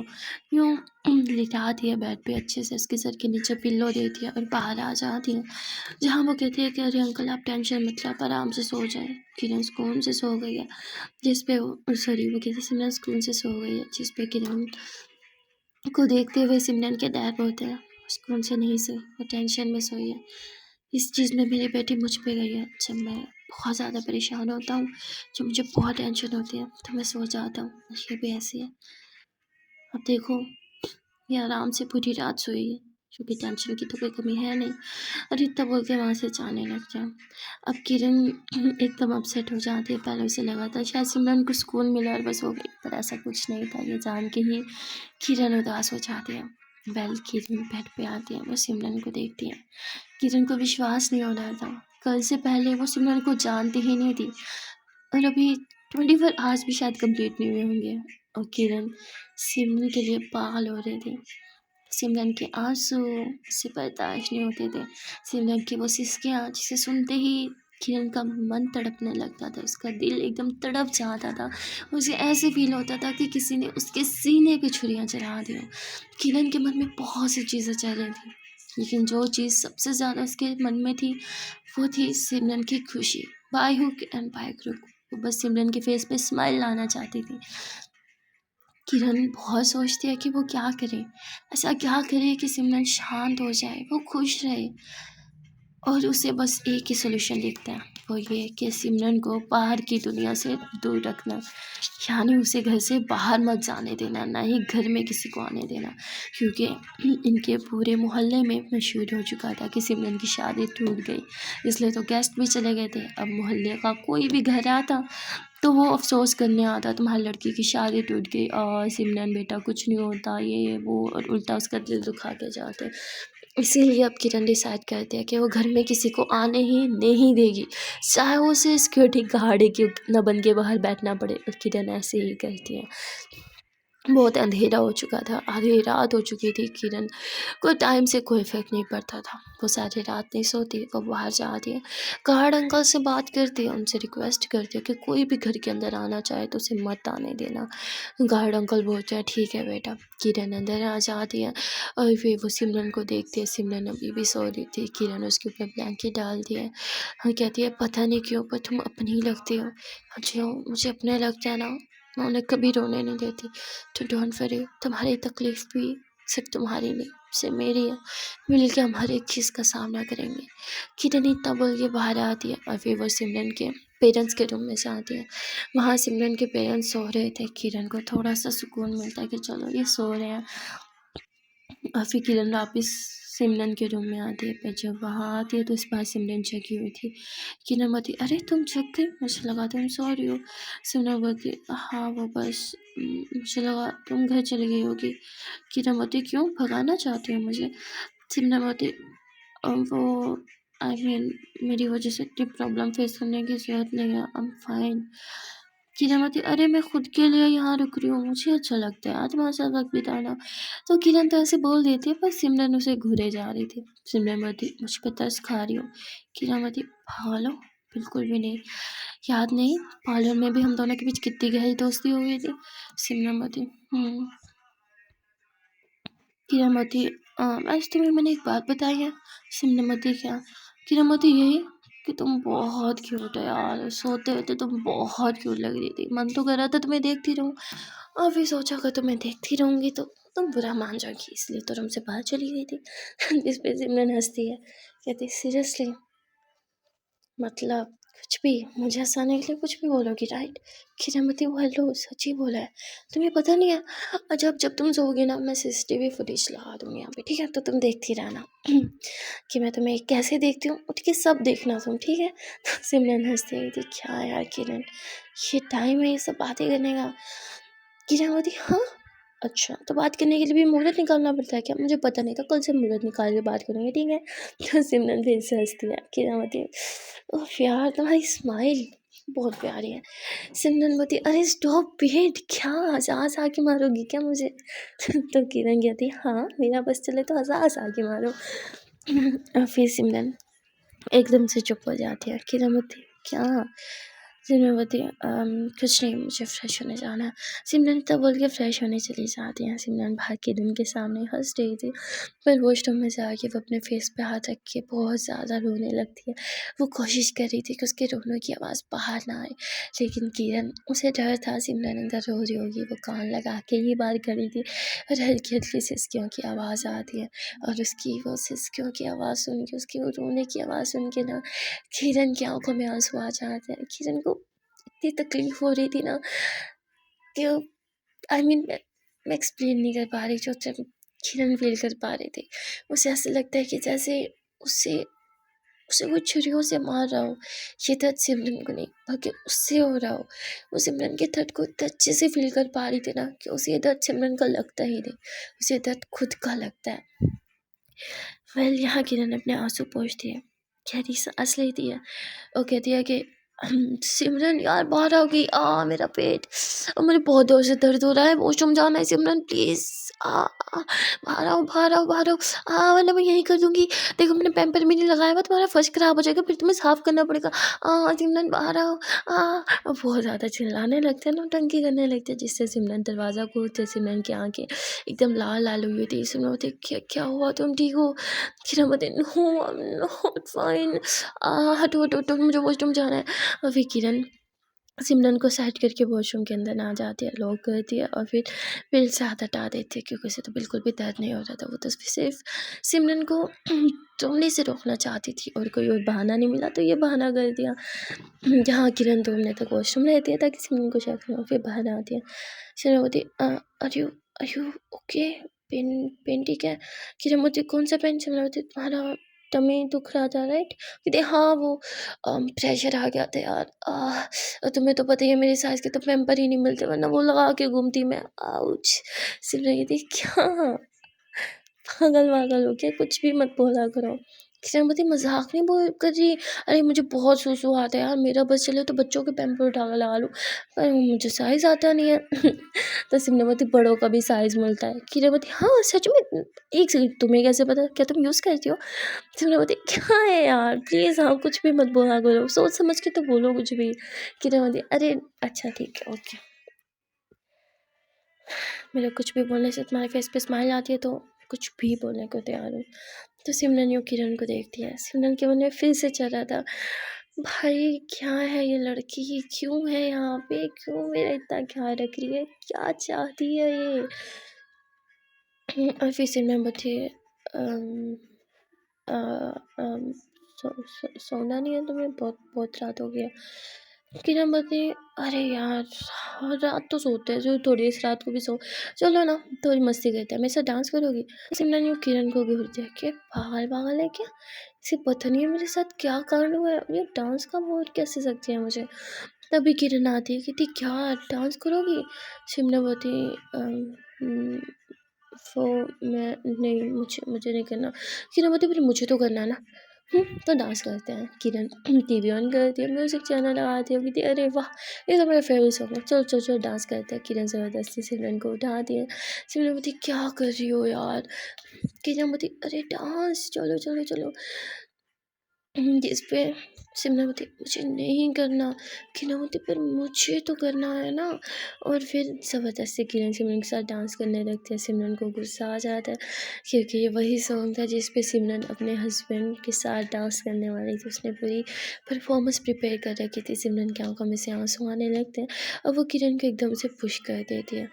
यूँ लिटाती है बेड पे, अच्छे से उसके सर के नीचे पिल्लो देती है और बाहर आ जाती है, जहाँ वो कहती है कि अरे अंकल आप टेंशन मत लो, आप आराम से सो जाएं। किरण सुकून से सो गई है, जिस पे वो सॉरी वो कहती सिमरन सुकून से सो गई है, जिस पे किरण को देखते हुए सिमरन के डैड बोलते हैं सुकून से नहीं सोई, वो टेंशन में सोई है। इस चीज़ में मेरी बेटी मुझ पे गई है। जब मैं बहुत ज़्यादा परेशान होता हूँ, जब मुझे बहुत टेंशन होती है, तो मैं सो जाता हूँ। ये भी ऐसी है। अब देखो, ये आराम से पूरी रात सोई है, क्योंकि टेंशन की तो कोई कमी है नहीं। और इतना बोल के वहाँ से जाने लग जाए। अब किरण एकदम अपसेट हो जाती है। पहले उसे लगा था शायद सिमरन को सुकून मिला और बस हो गई, पर ऐसा कुछ नहीं था। ये जान के ही किरण उदास हो जाती है। किरण बेड पे आती है, वो सिमरन को देखती है। किरण को विश्वास नहीं हो रहा था। कल से पहले वो सिमरन को जानती ही नहीं थी, और अभी 24 आवर्स भी शायद कंप्लीट नहीं हुए होंगे, और किरण सिमरन के लिए पागल हो रही थी। सिमरन के आंसू उसे बर्दाश्त नहीं होते थे। सिमरन की वो सिसकियाँ जिसे सुनते ही किरण का मन तड़पने लगता था, उसका दिल एकदम तड़प जाता था। उसे ऐसे फील होता था कि किसी ने उसके सीने पे छुरियाँ चला दी हो। किरण के मन में बहुत सी चीज़ें चल रही थी, लेकिन जो चीज़ सबसे ज़्यादा उसके मन में थी, वो थी सिमरन की खुशी। By hook and by crook वो बस सिमरन के फेस पे स्माइल लाना चाहती थी। किरण बहुत सोचती है कि वो क्या करे, ऐसा क्या करे कि सिमरन शांत हो जाए, वो खुश रहे। और उसे बस एक ही सोल्यूशन दिखता है, वो ये कि सिमरन को बाहर की दुनिया से दूर रखना, यानी उसे घर से बाहर मत जाने देना, ना ही घर में किसी को आने देना। क्योंकि इनके पूरे मोहल्ले में मशहूर हो चुका था कि सिमरन की शादी टूट गई, इसलिए तो गेस्ट भी चले गए थे। अब मोहल्ले का कोई भी घर आता तो वो अफसोस करने आता, तुम्हारी लड़की की शादी टूट गई और सिमरन बेटा कुछ नहीं होता, ये वो, और उल्टा उसका दिल दुखा के जाते। इसीलिए अब किरण डिसाइड करती है कि वो घर में किसी को आने ही नहीं देगी, चाहे वो उसे सिक्योरिटी गार्ड की न बन के बाहर बैठना पड़े। और किरण ऐसे ही करती है। बहुत अंधेरा हो चुका था, आधी रात हो चुकी थी। किरण को टाइम से कोई इफेक्ट नहीं पड़ता था, वो सारी रात नहीं सोती। वो बाहर जाती है, गार्ड अंकल से बात करती है, उनसे रिक्वेस्ट करती है कि कोई भी घर के अंदर आना चाहे तो उसे मत आने देना। गार्ड अंकल बोलते हैं ठीक है बेटा। किरण अंदर आ जाती है और फिर वो सिमरन को देखती है। सिमरन अभी भी सो रही थी। किरण उसके ऊपर ब्लैंकेट डालती है और कहती है पता नहीं क्यों पर तुम अपनी ही लगती हो। जो मुझे अपने लगता है ना, मैं उन्हें कभी रोने नहीं देती। तो डोंट वरी, तुम्हारी तकलीफ भी सिर्फ तुम्हारी नहीं, सिर्फ मेरी है। मिल के हम हर एक चीज़ का सामना करेंगे। किरण इतना बोल के बाहर आती है और फिर वो सिमरन के पेरेंट्स के रूम में से आती है। वहाँ सिमरन के पेरेंट्स सो रहे थे। किरण को थोड़ा सा सुकून मिलता है कि चलो ये सो रहे हैं। और फिर किरण वापस सिमरन के रूम में आती है, पर जब वहाँ आती है तो इस बार सिमरन जगी हुई थी। किरण बोलती अरे तुम जग गई, मुझे लगा तुम सो रही हो। सिमरन बोलती हाँ वो बस मुझे लगा तुम घर चली गई होगी। किरण बोलती क्यों, भगाना चाहती हो मुझे? सिमरन बोलती वो आई मीन मेरी वजह से इतनी प्रॉब्लम फेस करने की ज़रूरत नहीं है, आई एम फाइन। किरण बोलती अरे मैं खुद के लिए यहाँ रुक रही हूँ, मुझे अच्छा लगता है आज तुम्हारे साथ वक्त बिताना। तो किरण तो ऐसे बोल देती है, पर सिमरन उसे घूरे जा रही थी। सिमरन बोलती मुझ पर तरस खा रही हो? किरण बोलती पागल हो, बिल्कुल भी नहीं। याद नहीं पार्लर में भी हम दोनों के बीच कितनी गहरी दोस्ती हो गई थी? सिमरन बोलती किरणमती आज तुम्हें मैंने एक बात बताई है। सिमरमती क्या? किरणमती यही कि तुम बहुत क्यूट है यार, सोते हुए तो तुम बहुत क्यूट लग रही थी, मन तो कर रहा था तुम्हें देखती रहूं, और फिर सोचा अगर तुम्हें देखती रहूंगी तो तुम बुरा मान जाओगी, इसलिए तो तुमसे बाहर चली गई थी। जिस पे सिमरन हंसती है, कहती सीरियसली, मतलब कुछ भी मुझे हंसाने के लिए कुछ भी बोलोगी राइट? किरणमती वो हेलो सच ही बोला है, तुम्हें पता नहीं है? जब जब तुम सोओगे ना मैं सीसीटीवी फुटेज लगा दूंगी यहाँ पे, ठीक है? तो तुम देखती रहना कि मैं तुम्हें कैसे देखती हूँ, उठ के सब देखना तुम, ठीक है? तो सिमरन हंसती हुई थी क्या यार किरण, ये टाइम है ये सब बातें करने का? किरण बोलती हाँ अच्छा, तो बात करने के लिए भी मुहूर्त निकालना पड़ता है क्या? मुझे पता नहीं था, कल से मुहूर्त निकाल के बात करेंगे, ठीक है? तो सिमरन फिर से हंसती है। किरण बोलती ओह यार तुम्हारी स्माइल बहुत प्यारी है। सिमरन बोलती अरे स्टॉप इट, क्या हंसा हंसा के मारोगी क्या मुझे? तो किरण कहती हाँ मेरा बस चले तो हंसा हंसा के मारो। और फिर सिमरन एकदम से चुप हो जाती है। किरण बोलती क्या? सिमरन बोलती है कुछ नहीं, मुझे फ्रेश होने जाना है। सिमरन तब बोल के फ्रेश होने चली जाती हैं। सिमरन बाहर किरण के सामने हंस रही थी, पर वॉशरूम में जाके वो अपने फेस पे हाथ रख के बहुत ज़्यादा रोने लगती है। वो कोशिश कर रही थी कि उसके रोने की आवाज़ बाहर ना आए, लेकिन किरण, उसे डर था सिमरन अंदर रो रही होगी। वो कान लगा के ही बाहर खड़ी थी और हल्की हल्की सिसकियों की आवाज़ आती है, और उसकी वो सिसकियों की आवाज़ सुन के, उसकी वो रोने की आवाज़ सुन के ना किरण की आंखों में आंसू आ जाते हैं। किरण को इतनी तकलीफ हो रही थी ना कि आई मीन मैं एक्सप्लेन नहीं कर पा रही जो किरण फील कर पा रही थी। उसे ऐसा लगता है कि जैसे उसे उसे कोई छुरियों से मार रहा हो। ये दर्द सिमरन को नहीं, बल्कि उससे हो रहा हो। वो सिमरन के दर्द को इतने अच्छे से फील कर पा रही थी ना कि उसे ये दर्द सिमरन का लगता ही नहीं, उसे दर्द खुद का लगता है। वेल यहाँ किरण अपने आंसू पोंछती है, गहरी सांस लेती है और कहती है कि सिमरन यार बाहर आ गई, मेरा पेट, और मुझे बहुत जोर से दर्द हो रहा है, वॉशरूम जाना है सिमरन प्लीज, बाहर आओ बाहर आओ बाहर आओ, वरना मैं यही कर दूंगी, देखो मैंने पैम्पर भी नहीं लगाया हुआ, तुम्हारा फर्श खराब हो जाएगा, फिर तुम्हें साफ करना पड़ेगा, सिमरन बाहर आओ। और बहुत ज़्यादा चिल्लाने लगते हैं, नौटंकी करने लगते हैं, जिससे सिमरन दरवाज़ा खोलते, सिमरन की आंखें एकदम लाल लाल हुई थी। सिमरन बोलती, क्या क्या हुआ, तुम ठीक हो? किरण बोलती, no I am not fine, हटो हटो हटो, मुझे वॉशरूम जाना है। और फिर किरण सिमरन को साइड करके वॉशरूम के अंदर ना जाती है, लॉक करती है और फिर बिल से हाथ हटा देती है, क्योंकि उसे तो बिल्कुल भी दर्द नहीं हो रहा था। वो तो सिर्फ सिमरन को रोने से रोकना चाहती थी, और कोई और बहाना नहीं मिला तो ये बहाना कर दिया। जहाँ किरण 2 मिनट तक वॉशरूम रहती है ताकि सिमरन को शक ना हो, फिर बाहर आती है। सिमरन बोलती, are you okay? Pain pain ठीक है? किरण बोलती, कौन सा पेन? सिमरन बोलती, तुम्हारा टमी दुख रहा था राइट? कहती, हाँ वो प्रेशर आ गया था यार, और तुम्हें तो पता ही है मेरे साइज़ के तो पैम्पर ही नहीं मिलते, वरना वो लगा के घूमती मैं, आउच। सिमरन कहती, क्या पागल वागल हो क्या, कुछ भी मत बोला करो। किरण बोलती, मजाक नहीं बोल कर रही, अरे मुझे बहुत सूसू आता है यार, मेरा बस चले तो बच्चों के पैम्पर उठा कर लगा लूँ, पर मुझे साइज़ आता नहीं है। तो सिमरन बोलती, बड़ों का भी साइज़ मिलता है। किरण बोलती, हाँ सच में, एक सेकंड, तुम्हें कैसे पता, क्या तुम यूज़ करती हो? सिमरन बोलती, क्या है यार प्लीज़, हाँ कुछ भी मत बोला करो, सोच समझ के तो बोलो कुछ भी। किरण बोलती, अरे अच्छा ठीक है ओके, मेरे कुछ भी बोलने से तुम्हारे फेस पे स्माइल आती है तो कुछ भी बोलने को तैयार हूँ। तो सिमरन यूँ किरण को देखती है। सिमरन के मन में फिर से चल रहा था, भाई क्या है ये लड़की, क्यों है यहाँ पे, क्यों मेरा इतना ख्याल रख रही है, क्या चाहती है ये? और फिर सिमरन बोलती है, अम, अ, अम, सोना नहीं है तुम्हें, बहुत बहुत रात हो गया। किरण बोलती, अरे यार हर रात तो सोते हैं, जो थोड़ी इस रात को भी सो, चलो ना थोड़ी मस्ती करते हैं, मेरे साथ डांस करोगी? सिमरन यूँ किरण को घूरती है कि पागल पागल है क्या, इसे पता नहीं है मेरे साथ क्या कारण हुआ है, ये डांस का मूड कैसे सकती है मुझे। तभी किरण आती है, कहती क्या डांस करोगी? सिमरन बोलती, वो मैं नहीं, मुझे नहीं करना। किरण बोलती, फिर मुझे तो करना है ना। तो डांस करते हैं। किरण टीवी ऑन करती है, म्यूज़िक चैनल लगाती है, कहती है अरे वाह ये तो मेरा फेवरेट सॉन्ग है, चलो चलो चलो डांस करते हैं। किरण ज़बरदस्ती सिमरन को उठाती है। सिमरन बोलती, क्या कर रही हो यार? किरण बोलती, अरे डांस, चलो चलो चलो। जिस पे सिमरन बोलती, मुझे नहीं करना। किरण बोलती, पर मुझे तो करना है ना। और फिर ज़बरदस्ती किरण सिमरन के साथ डांस करने लगती है। सिमरन को गुस्सा आ जाता है, क्योंकि ये वही सॉन्ग था जिस पे सिमरन अपने हस्बैंड के साथ डांस करने वाली थी। उसने पूरी परफॉर्मेंस प्रिपेयर कर रखी थी। सिमरन की आंखों में से आंसू आने लगते हैं और वो किरण को एकदम से पुश कर देती है।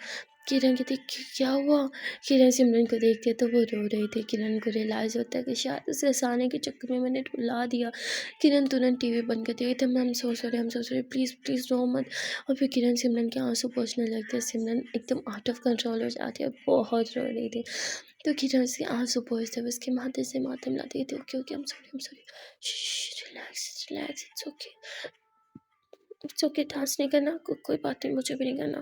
किरण कहती, क्या हुआ? किरण सिमरन को देखती है तो वो रो रही थी। किरण को रियलाइज़ होता है कि शायद उसे हँसाने के चक्कर में मैंने रुला दिया। किरण तुरंत टीवी बंद करती है, एकदम I am so sorry, I am so sorry, please please रो मत। और फिर किरण सिमरन के आंसू पोंछने लगती है। सिमरन एकदम आउट ऑफ कंट्रोल हो जाती है, बहुत रो रही थी। तो किरण उसके आंसू पोंछते हुए उसके माथे से माथे मिलाती थी, okay okay, I am sorry, relax relax, it's okay, dance नहीं करना, कोई बात नहीं, मुझे भी नहीं करना,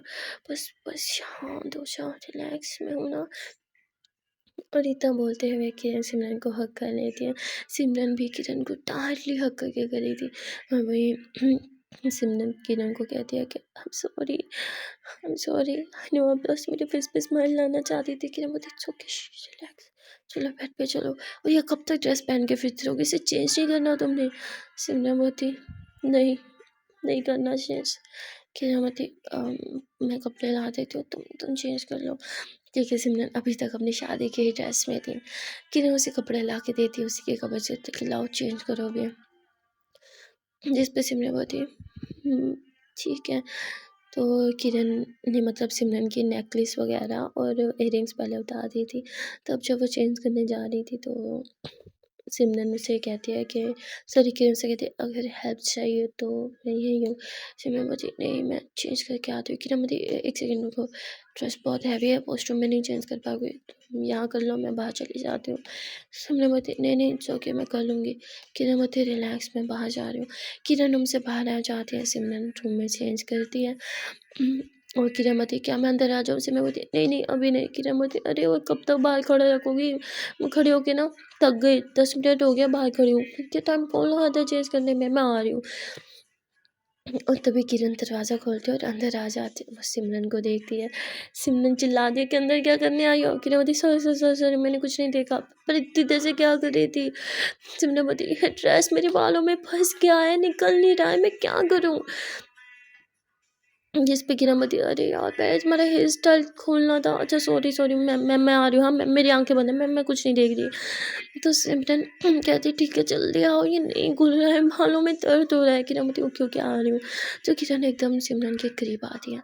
बस बस शांत हो जाओ, रिलैक्स, मैं हूँ ना। और इतना बोलते हुए किरण सिमरन को हक कर लेती है। सिमरन भी किरण को टाइटली हक करके कर रही थी, और वही सिमरन किरण को कहती है कि I am sorry, I know आप बस मेरे फेस पे स्माइल लाना चाहती थी। किरण बोलती, इट्स ओके, रिलैक्स, चलो बेड पे चलो। और ये कब तक ड्रेस पहन के फिरती रहोगी, इसे चेंज नहीं करना तुमने? सिमरन बोलती, नहीं, नहीं करना चेंज। किरण बोलती मैं कपड़े ला देती हूँ, तुम चेंज कर लो। ठीक है, सिमरन अभी तक अपनी शादी के ही ड्रेस में थी। किरण उसे कपड़े ला के देती है, उसी के कपड़े से कि लाओ चेंज करो अभी। जिस पे सिमरन बोलती है ठीक है। तो किरण ने मतलब सिमरन की नेकलेस वगैरह और इयररिंग्स पहले उतार दी थी। तब जब वो चेंज करने जा रही थी तो सिमरन से कहती है कि सॉरी, किरण से कहती है अगर हेल्प चाहिए तो मैं यहीं हूँ। सिमरन बोलती नहीं मैं चेंज करके आती हूँ। किरण बोलती एक सेकेंड रुको, ड्रेस बहुत हैवी है, वॉशरूम में नहीं चेंज कर पाओगे, तुम यहाँ कर लो, मैं बाहर चली जाती हूँ। सिमरन बोलती नहीं नहीं इट्स ओके, मैं कर लूँगी। किरण बोलती रिलैक्स, मैं बाहर जा रही हूँ। किरण रूम से बाहर आ जाती है, सिमरन रूम में चेंज करती है। और किरण बोलती क्या मैं अंदर आ जाऊँ? सिमरन बोलती नहीं नहीं अभी नहीं। किरण बोलती अरे वो कब तक बाहर खड़ा रखोगी? मैं खड़ी होके ना थक गई, 10 मिनट हो गया बाहर खड़ी हूँ, कितने टाइम कौन लगाता है चेंज करने में, मैं आ रही हूँ। और तभी किरण दरवाज़ा खोलती है और अंदर आ जाती है, बस सिमरन को देखती है। सिमरन चिल्लाती है कि अंदर क्या करने आई हो? किरण बोलती सॉरी सॉरी सॉरी सॉरी, मैंने कुछ नहीं देखा, पर इतनी देर से क्या कर रही थी? सिमरन बोलती ये ड्रेस मेरे बालों में फंस गया है, निकल नहीं रहा है, मैं क्या करूँ? जिस पे किरण बोलती अरे यार पहले तुम्हारा हेयर स्टाइल खोलना था। अच्छा सॉरी सॉरी, मैं आ रही हूँ, हाँ मेरी आंखें बंद है, मैं कुछ नहीं देख रही। तो सिमरन कहती ठीक है जल्दी आओ, ये नहीं खुल रहा है, बालों में दर्द हो रहा है। किरण बोलती ओके ओके आ रही हूँ। तो किरण एकदम सिमरन के करीब आती है।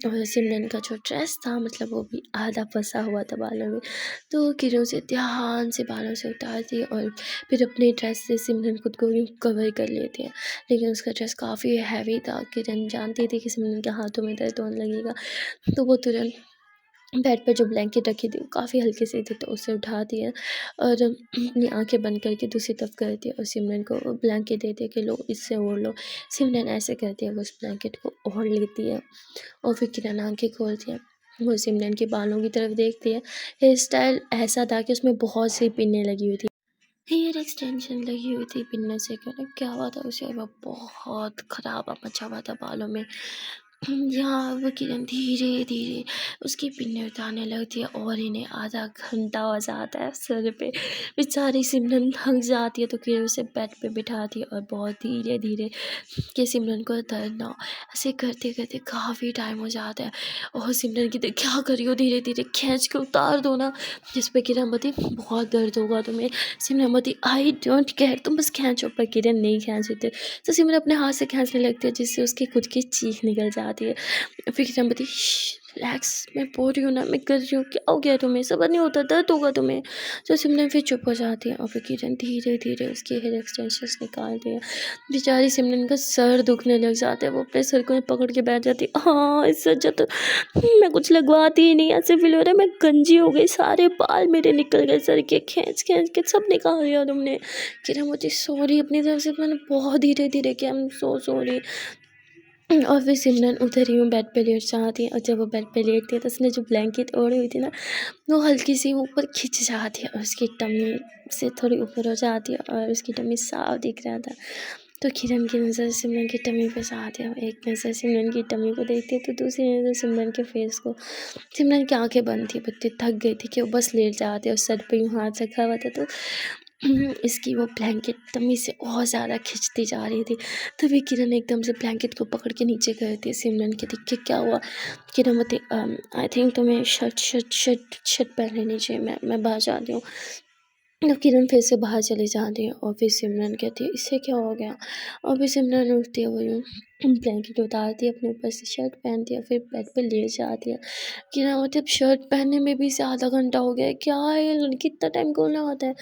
और सिमरन का जो ड्रेस था मतलब वो भी आधा फंसा हुआ था बालों में। तो किरण उसे ध्यान से बालों से उतारती है और फिर अपने ड्रेस से सिमरन खुद को यूँ कवर कर लेती है। लेकिन उसका ड्रेस काफ़ी हैवी था। किरण जानती थी कि सिमरन के हाथों में दर्द होने लगेगा, तो वो तुरंत बेड पर जो ब्लैंकेट रखी थी वो काफ़ी हल्की सी थी, तो उसे उठाती है और अपनी आंखें बंद करके दूसरी तरफ करती है और सिमरन को ब्लैंकेट देती है कि लो इससे ओढ़ लो। सिमरन ऐसे करती है, वो उस ब्लैंकेट को ओढ़ लेती है और फिर किरण आंखें खोलती है। वो सिमरन के बालों की तरफ देखती है। हेयर स्टाइल ऐसा था कि उसमें बहुत सी पिन्नें लगी हुई थी, हेयर एक्सटेंशन लगी हुई थी पिन्ने से। क्या हुआ था उसे, वो बहुत ख़राब मचा हुआ था बालों में। यहाँ वो किरण धीरे धीरे उसकी पिन्ने उतारने लगती है और इन्हें आधा घंटा हो जाता है सर पे। बेचारी सिमरन थक जाती है तो किरण उसे बेड पे बिठाती है और बहुत धीरे धीरे कि सिमरन को दर्द ना हो। ऐसे करते करते काफ़ी टाइम हो जाता है और सिमरन की क्या करी हो, धीरे धीरे खींच के उतार दो ना। जिस पे किरण बोलती बहुत दर्द होगा तुम्हें। सिमरन बोलती आई डोंट केयर, तुम बस खींचो। पर किरण नहीं खींच देते तो सिमरन अपने हाथ से खींचने लगती है, जिससे उसकी खुद की चीख निकल जाती है। फिर किरण बोलती रिलैक्स, मैं बोल रही हूँ ना, मैं कर रही हूँ, क्या हो गया तुम्हें, सबर नहीं होता, दर्द होगा तुम्हें। तो सिमरन फिर चुप हो जाती है और फिर किरण धीरे धीरे उसके हेयर एक्सटेंशंस निकालती है। बेचारी सिमरन का सर दुखने लग जाता है, वो अपने सर को पकड़ के बैठ जाती है। हाँ इससे अच्छा तो मैं कुछ लगवाती ही नहीं, ऐसे फील हो रहा है मैं गंजी हो गई, सारे बाल मेरे निकल गए सर के, खींच खींच के सब निकाल दिया तुमने। किरण मुझे सॉरी, अपनी तरफ से मैंने बहुत धीरे धीरे किया, आई एम सो सॉरी। और फिर सिमरन उधर ही बेड पे लेट जाती है और जब वो बेड पे लेटती है तो उसने जो ब्लैंकेट ओढ़ी हुई थी ना वो हल्की सी ऊपर खिंच जाती है और उसकी टम्मी से थोड़ी ऊपर हो जाती है और उसकी टम्मी साफ दिख रहा था। तो किरण की नज़र सिमरन की टम्मी पे जाती है, एक नज़र सिमरन की टम्मी को देखती है तो दूसरी नज़र सिमरन के फेस को। सिमरन की आंखें बंद थी, बच्चे थक गई थी कि वो बस लेट जाते और सर पे यूँ हाथ रखा हुआ था तो इसकी वो ब्लैंकेट टम्मी से और ज़्यादा खिंचती जा रही थी। तभी किरण एकदम से ब्लैंकेट को पकड़ के नीचे करती है। सिमरन के देख के क्या हुआ? किरण बोलती आई थिंक तुम्हें शर्ट पहन लेनी चाहिए, मैं बाहर जाती हूँ। तो किरण फिर से बाहर चली जाती है और फिर सिमरन कहती है इससे क्या हो गया? और फिर सिमरन उठती है, वो यूँ ब्लैंकेट उतारती है, अपने ऊपर से शर्ट पहनती है, फिर बेड पे लेट जाती है। किरण बोलती है अब शर्ट पहनने में भी इसे आधा घंटा हो गया है, क्या है ये लड़की इतना टाइम कौन लगाता है?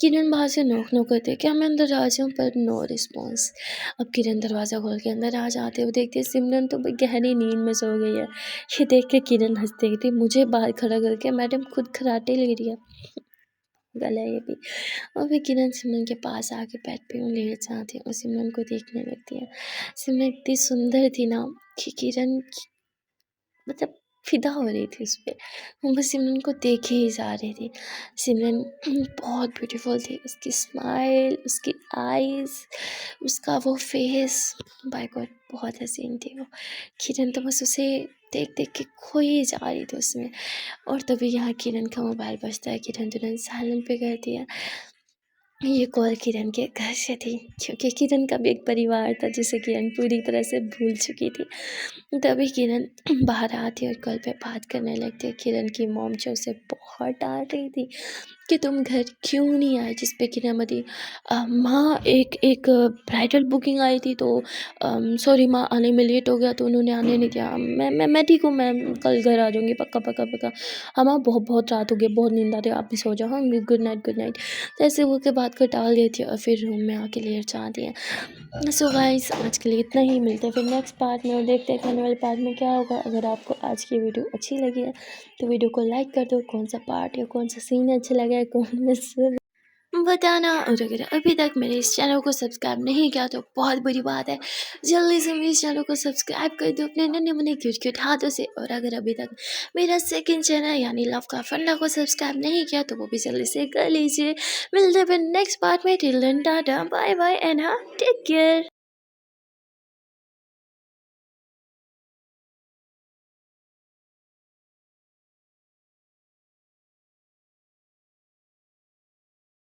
किरण बाहर से नॉक नॉक करती है, क्या मैं अंदर आ जाऊँ? पर नो रिस्पॉन्स। अब किरण दरवाज़ा खोल के अंदर आ जाती है, वो देखती है सिमरन तो गहरी नींद में सो गई है। ये देख के किरण हंसती थी, मुझे बाहर खड़ा करके मैडम खुद खराटे ले रही है, गला ये भी। और फिर किरण सिमरन के पास आके बेड पे यूँ लेट जाती है और सिमरन को देखने लगती है। सिमरन इतनी सुंदर थी ना कि किरण मतलब फ़िदा हो रही थी उस पे। वो बस सिमरन को देखे ही जा रही थी। सिमरन बहुत ब्यूटीफुल थी, उसकी स्माइल, उसकी आईज़, उसका वो फेस, बाय गॉड बहुत हसीन थी वो। किरण तो बस उसे देख देख के खोई ही जा रही थी उसमें। और तभी यहाँ किरण का मोबाइल बजता है, किरण तुरंत साइलेंट पे करती है। ये कॉल किरण के घर से थी, क्योंकि किरण का भी एक परिवार था जिसे किरण पूरी तरह से भूल चुकी थी। तभी किरण बाहर आती और कॉल पे बात करने लगती। किरण की मॉम जो उसे बहुत डांट रही थी कि तुम घर क्यों नहीं आए, जिस पे किरण मती माँ एक एक ब्राइडल बुकिंग आई थी तो सॉरी माँ, आने में लेट हो गया तो उन्होंने आने नहीं दिया। मैं ठीक हूँ, मैं कल घर आ जाऊँगी, पक्का पक्का पक्का। हाँ माँ, बहुत बहुत रात हो गई, बहुत नींद आ रही है, आप भी सो जाओ। हाँ, गुड नाइट गुड नाइट। तो ऐसे वो के बात को टाल देती है और फिर रूम में आके लेट जाती है। सो गाइस, आज के लिए इतना ही। मिलते हैं फिर नेक्स्ट पार्ट में और देखते हैं कि आने वाले पार्ट में क्या होगा। अगर आपको आज की वीडियो अच्छी लगी है तो वीडियो को लाइक कर दो। कौन सा पार्ट या कौन सा सीन अच्छा लगा है कमेंट में ज़रूर बताना। और अगर अभी तक मेरे इस चैनल को सब्सक्राइब नहीं किया तो बहुत बुरी बात है, जल्दी से मेरे इस चैनल को सब्सक्राइब कर दो अपने नन्हे मुन्ने क्यूट क्यूट हाथों से। और अगर अभी तक मेरा सेकंड चैनल यानी लव का फंडा को सब्सक्राइब नहीं किया तो वो भी जल्दी से कर लीजिए। मिलते हैं फिर नेक्स्ट पार्ट में। Till then tata bye bye and हाँ, टेक केयर।